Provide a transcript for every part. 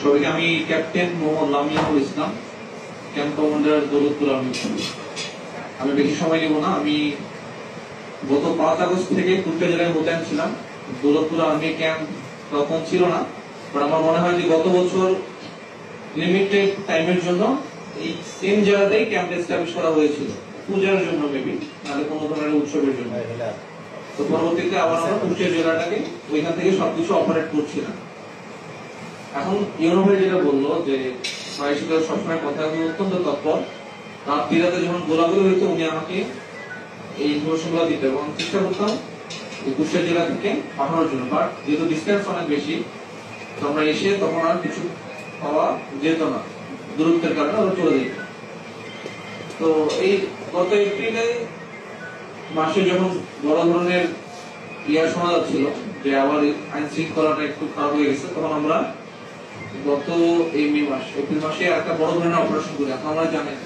সবাইকে আমি ক্যাপ্টেন মোহাম্মদ লামিয়ানুল ইসলাম, camp commander Daulatpur army. আমি বেশি সময় নেব না। আমি গত 5 আগস্ট থেকে কুষ্টিয়া জেলায় মোতায়েন ছিলাম। দৌলতপুর আর্মি ক্যাম্প তখন ছিল না, বাট আমার মনে হয় যে গত বছর লিমিটেড টাইমের জন্য এই সেম জায়গাতেই ক্যাম্প এস্টাবলিশ করা হয়েছিল, পূজার জন্য মেবি, নাহলে কোনো ধরনের উৎসবের জন্য। তো পরবর্তীতে আবার আমরা কুষ্টিয়া জেলাটাকে ওইখান থেকে সবকিছু অপারেট করছিলাম। এখন ইউনো ভাই যেটা বললো যে ভাইয়ের সাথে সবসময় কথা অত্যন্ত তৎপর, রাত বিরাতে যখন গোলাগুলি হইতো উনি আমাকে এই ইনফরমেশন গুলো দিতে এবং চেষ্টা করতাম কুষ্টিয়া জেলা থেকে পাঠানোর জন্য। বাট যেহেতু ডিস্টেন্স অনেক বেশি, তো আমরা এসে তখন আর কিছু পাওয়া যেত না, দূরত্বের কারণে ওরা চলে যেত। তো এই গত এপ্রিলে মাসে যখন বড় ধরনের শোনা যাচ্ছিল যে আবার আইন শৃঙ্খলাটা একটু খারাপ হয়ে গেছে, তখন আমরা গত এই এপ্রিল মাসে একটা বড় ধরনের অপারেশন করি। এখন আমরা জানেন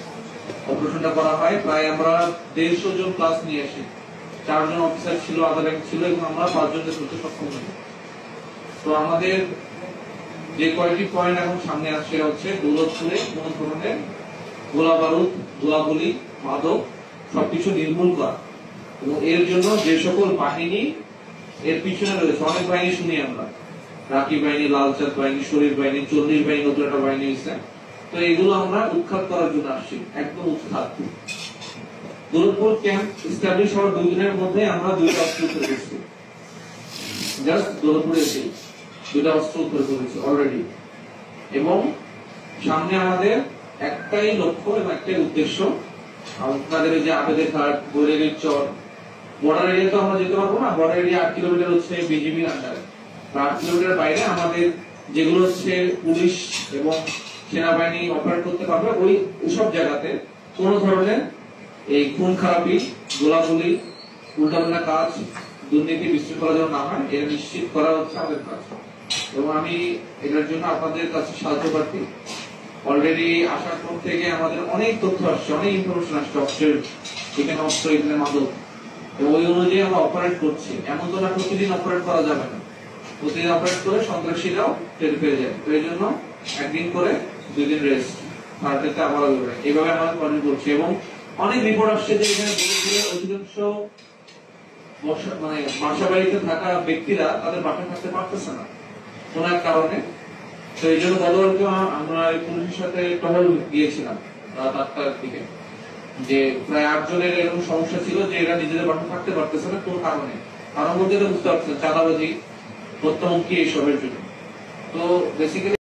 অপারেশনটা করা হয় প্রায় আমরা 150 জন প্লাস নিয়ে আসি। 4 জন অফিসার ছিল, আদার র্যাঙ্ক ছিল, এবং আমরা 5 জনকে ধরতে সক্ষম হই। তো আমাদের যে কয়েকটি পয়েন্ট এখন সামনে আসছে সেটা হচ্ছে দৌলতপুরে কোন ধরনের গোলা বারুদ, গোলাগুলি, মাদক সবকিছু নির্মূল করা, এবং এর জন্য যে সকল বাহিনী এর পিছনে রয়েছে, অনেক বাহিনী শুনি আমরা, রাকি বাহিনী, লালচাঁদ বাহিনী, শরীর বাহিনী, 40 বাহিনী, নতুন একটা বাহিনী হয়েছে। তো এগুলো আমরা উৎখাত করার জন্য আসছি, একদম উৎখাত। দৌলতপুর ক্যাম্প এস্টাবলিশ হওয়ার 2 দিনের মধ্যে আমরা 2টা অস্ত্র উদ্ধার করেছি। জাস্ট দৌলতপুরে এসে 2টা অস্ত্র উদ্ধার করেছি অলরেডি। এবং সামনে আমাদের একটাই লক্ষ্য এবং একটাই উদ্দেশ্য, আপনাদের যে আবেদের ঘাট, বৈরাগীর চর, বর্ডার এরিয়া তো আমরা যেতে পারবো না। বর্ডার এরিয়া 8 কিলোমিটার হচ্ছে বিজিবির আন্ডারে। 8 কিলোমিটার বাইরে আমাদের যেগুলো হচ্ছে পুলিশ এবং সেনাবাহিনী অপারেট করতে পারবে, ওইসব জায়গাতে কোন ধরনের এই খুন খারাপি, গোলাগুলি, উল্টাপাল্টা কাজ, দুর্নীতি, বিশৃঙ্খলা যেন না হয়, এটা নিশ্চিত করা হচ্ছে আমাদের কাজ। এবং আমি এটার জন্য আপনাদের কাছে সাহায্য প্রার্থী। অলরেডি আসার পর থেকে আমাদের অনেক তথ্য আসছে, অনেক ইনফরমেশন আসছে, অস্ত্রের এখানে অস্ত্র, এখানে মাদক, এবং ওই অনুযায়ী আমরা অপারেট করছি। এমন তো না প্রতিদিন অপারেট করা যাবে না, প্রতিদিন অপারেট করে সন্ত্রাসীরাও টের পেয়ে যায়। তো এই জন্য একদিন করে 2 দিন রেস্ট, ভারতেতে আবার এইভাবে আমরা কন্টিনিউ করছি। এবং অনেক রিপোর্ট আসছে যে এখানে অধিকাংশ বাসা বাড়িতে থাকা ব্যক্তিরা তাদের বাসায় থাকতে পারতেছে না কোন এক কারণে। তো এই জন্য গতকালকে আমরা পুলিশের সাথে টহল গিয়েছিলাম রাত 8টার দিকে, যে প্রায় 8 জনের এরকম সমস্যা ছিল যে এরা নিজেদের বাসা থাকতে পারতেছে না কোন কারণে। কারণ বলতে বুঝতে পারছেন, চাঁদাবাজি, হত্যাহুমকি, এইসবের জন্য। তো বেসিক্যালি